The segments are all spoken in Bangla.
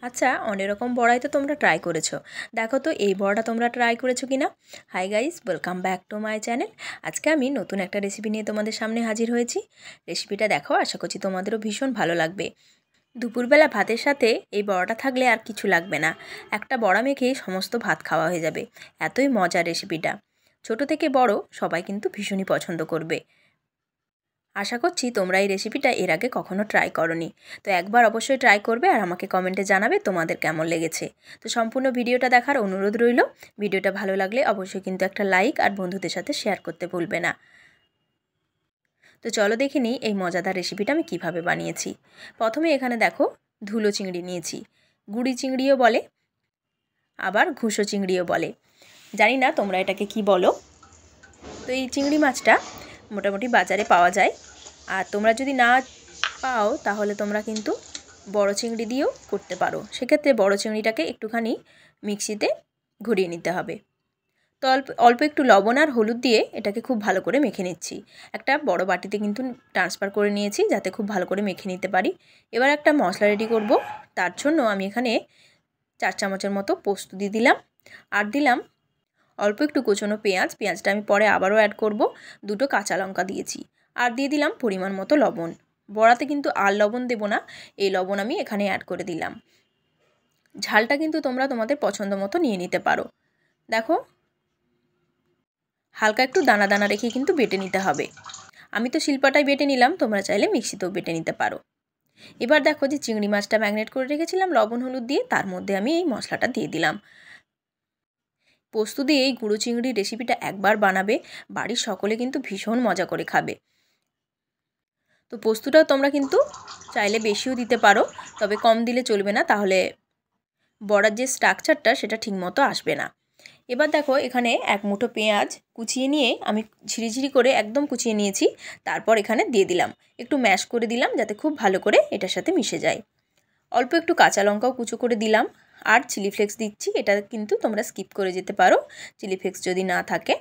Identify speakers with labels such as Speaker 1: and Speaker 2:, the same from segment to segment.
Speaker 1: আচ্ছা, অনেক রকম বড়াই তো তোমরা ট্রাই করেছো। দেখো তো এই বড়াটা তোমরা ট্রাই করেছো কিনা। Hi guys, welcome back to my channel. আজকে আমি নতুন একটা রেসিপি নিয়ে তোমাদের সামনে হাজির হয়েছি। রেসিপিটা দেখো, আশা করছি তোমাদেরও ভীষণ ভালো লাগবে। দুপুরবেলা ভাতের সাথে এই বড়াটা থাকলে আর কিছু লাগবে না। একটা বড়া মেখেই সমস্ত ভাত খাওয়া হয়ে যাবে। এতই মজার রেসিপিটা। ছোট থেকে বড় সবাই কিন্তু ভীষণই পছন্দ করবে। আশা করছি তোমরা এই রেসিপিটা এর আগে কখনো ট্রাই করোনি। তো একবার অবশ্যই ট্রাই করবে আর আমাকে কমেন্টে জানাবে তোমাদের কেমন লেগেছে। তো সম্পূর্ণ ভিডিওটা দেখার অনুরোধ রইল। ভিডিওটা ভালো লাগলে অবশ্যই কিন্তু একটা লাইক আর বন্ধুদের সাথে শেয়ার করতে ভুলবে না। তো চলো দেখে নিই এই মজাদার রেসিপিটা আমি কিভাবে বানিয়েছি। প্রথমে এখানে দেখো ধুলো চিংড়ি নিয়েছি। গুড়ি চিংড়িও বলে, আবার ঘুষো চিংড়িও বলে। জানি না তোমরা এটাকে কি বলো। তো এই চিংড়ি মাছটা মোটামুটি বাজারে পাওয়া যায়। আর তোমরা যদি না পাও তাহলে তোমরা কিন্তু বড় চিংড়ি দিয়েও করতে পারো। সেক্ষেত্রে বড় চিংড়িটাকে একটুখানি মিক্সিতে ঘুরিয়ে নিতে হবে। তো অল্প একটু লবণ আর হলুদ দিয়ে এটাকে খুব ভালো করে মেখে নিচ্ছি। একটা বড় বাটিতে কিন্তু ট্রান্সফার করে নিয়েছি যাতে খুব ভালো করে মেখে নিতে পারি। এবার একটা মশলা রেডি করব। তার জন্য আমি এখানে 4 চামচের মতো পোস্ত দিয়ে দিলাম। আর দিলাম অল্প একটু কুচনো পেঁয়াজ। পেঁয়াজটা আমি পরে আবারও অ্যাড করব। 2টো কাঁচা লঙ্কা দিয়েছি। আর দিয়ে দিলাম পরিমাণ মতো লবণ। বড়াতে কিন্তু আর লবণ দেব না, এই লবণ আমি এখানে অ্যাড করে দিলাম। ঝালটা কিন্তু তোমরা তোমাদের পছন্দ মতো নিয়ে নিতে পারো। দেখো, হালকা একটু দানা দানা রেখে কিন্তু বেটে নিতে হবে। আমি তো শিলপাটায় বেটে নিলাম, তোমরা চাইলে মিক্সিতেও বেটে নিতে পারো। এবার দেখো যে চিংড়ি মাছটা ম্যারিনেট করে রেখেছিলাম লবণ হলুদ দিয়ে, তার মধ্যে আমি এই মশলাটা দিয়ে দিলাম। পোস্ত দিয়ে এই গুঁড়ো চিংড়ির রেসিপিটা একবার বানাবে, বাড়ির সকলে কিন্তু ভীষণ মজা করে খাবে। তো পোস্তটাও তোমরা কিন্তু চাইলে বেশিও দিতে পারো, তবে কম দিলে চলবে না, তাহলে বড়ার যে স্ট্রাকচারটা সেটা ঠিকমতো আসবে না। এবার দেখো এখানে 1 মুঠো পেঁয়াজ কুচিয়ে নিয়ে আমি ঝিরিঝিরি করে একদম কুচিয়ে নিয়েছি। তারপর এখানে দিয়ে দিলাম, একটু ম্যাশ করে দিলাম যাতে খুব ভালো করে এটার সাথে মিশে যায়। অল্প একটু কাঁচা লঙ্কাও কুচো করে দিলাম। আর চিলি ফ্লেক্স দিচ্ছি, এটা কিন্তু তোমরা স্কিপ করে যেতে পারো চিলি ফ্লেক্স যদি না থাকে।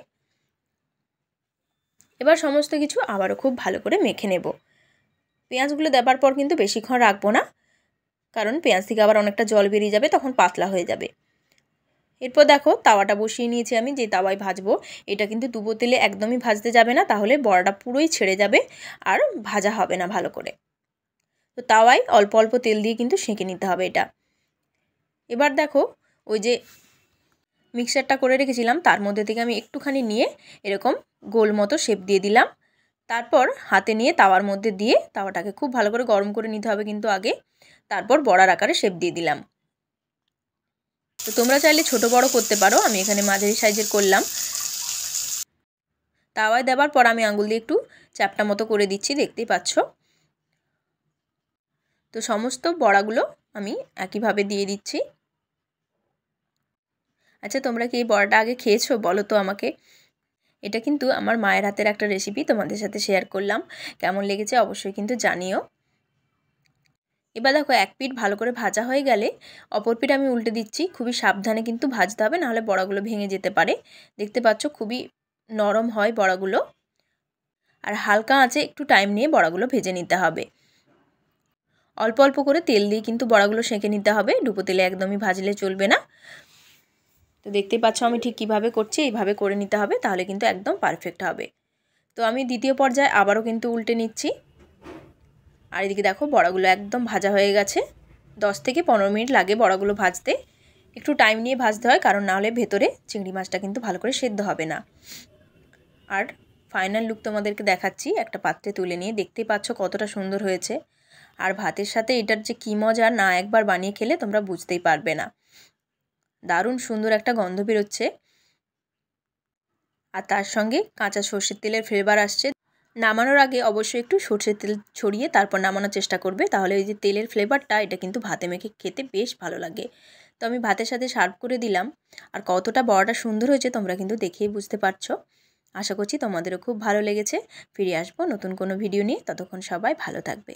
Speaker 1: এবার সমস্ত কিছু আবারও খুব ভালো করে মেখে নেব। পেঁয়াজগুলো দেবার পর কিন্তু বেশিক্ষণ রাখবো না, কারণ পেঁয়াজ থেকে আবার অনেকটা জল বেরিয়ে যাবে, তখন পাতলা হয়ে যাবে। এরপর দেখো তাওয়াটা বসিয়ে নিয়েছি আমি, যে তাওয়ায় ভাজবো। এটা কিন্তু ডুবো তেলে একদমই ভাজতে যাবে না, তাহলে বড়াটা পুরোই ছেড়ে যাবে আর ভাজা হবে না ভালো করে। তো তাওয়ায় অল্প অল্প তেল দিয়ে কিন্তু সেঁকে নিতে হবে এটা। এবার দেখো ওই যে মিক্সারটা করে রেখেছিলাম তার মধ্যে থেকে আমি একটুখানি নিয়ে এরকম গোল মতো শেপ দিয়ে দিলাম। তারপর হাতে নিয়ে তাওয়ার মধ্যে দিয়ে তাওয়াটাকে খুব ভালো করে গরম করে নিতে হবে কিন্তু আগে। তারপর বড়ার আকারে শেপ দিয়ে দিলাম। তো তোমরা চাইলে ছোট বড় করতে পারো, আমি এখানে মাঝারি সাইজের করলাম। তাওয়ায় দেওয়ার পর আমি আঙুল দিয়ে একটু চ্যাপটা মতো করে দিচ্ছি, দেখতেই পাচ্ছ। তো সমস্ত বড়াগুলো আমি একইভাবে দিয়ে দিচ্ছি। আচ্ছা, তোমরা কি এই বড়াটা আগে খেয়েছো বলো তো আমাকে। এটা কিন্তু আমার মায়ের হাতের একটা রেসিপি, তোমাদের সাথে শেয়ার করলাম। কেমন লেগেছে অবশ্যই কিন্তু জানিও। এবার দেখো এক পিঠ ভালো করে ভাজা হয়ে গেলে অপর পিঠ আমি উল্টে দিচ্ছি। খুবই সাবধানে কিন্তু ভাজতে হবে, নাহলে বড়াগুলো ভেঙে যেতে পারে। দেখতে পাচ্ছ খুবই নরম হয় বড়াগুলো। আর হালকা আঁচে একটু টাইম নিয়ে বড়াগুলো ভেজে নিতে হবে। অল্প অল্প করে তেল দিয়ে কিন্তু বড়াগুলো সেঁকে নিতে হবে, ডুবো তেলে একদমই ভাজলে চলবে না। তো দেখতেই পাচ্ছ আমি ঠিক কীভাবে করছি, এইভাবে করে নিতে হবে, তাহলে কিন্তু একদম পারফেক্ট হবে। তো আমি দ্বিতীয় পর্যায়ে আবারও কিন্তু উল্টে নিচ্ছি। আর এদিকে দেখো বড়াগুলো একদম ভাজা হয়ে গেছে। 10 থেকে 15 মিনিট লাগে বড়াগুলো ভাজতে। একটু টাইম নিয়ে ভাজতে হয়, কারণ নাহলে ভেতরে চিংড়ি মাছটা কিন্তু ভালো করে সেদ্ধ হবে না। আর ফাইনাল লুক তোমাদেরকে দেখাচ্ছি একটা পাত্রে তুলে নিয়ে। দেখতেই পাচ্ছ কতটা সুন্দর হয়েছে। আর ভাতের সাথে এটার যে কী মজা, না একবার বানিয়ে খেলে তোমরা বুঝতেই পারবে না। দারুণ সুন্দর একটা গন্ধ বেরোচ্ছে, আর তার সঙ্গে কাঁচা সর্ষের তেলের ফ্লেভার আসছে। নামানোর আগে অবশ্যই একটু সর্ষের তেল ছড়িয়ে তারপর নামানোর চেষ্টা করবে, তাহলে এই যে তেলের ফ্লেভারটা এটা কিন্তু ভাতে মেখে খেতে বেশ ভালো লাগে। তো আমি ভাতের সাথে সার্ভ করে দিলাম। আর কতটা বড়াটা সুন্দর হয়েছে তোমরা কিন্তু দেখেই বুঝতে পারছো। আশা করছি তোমাদেরও খুব ভালো লেগেছে। ফিরে আসবো নতুন কোনো ভিডিও নিয়ে, ততক্ষণ সবাই ভালো থাকবে।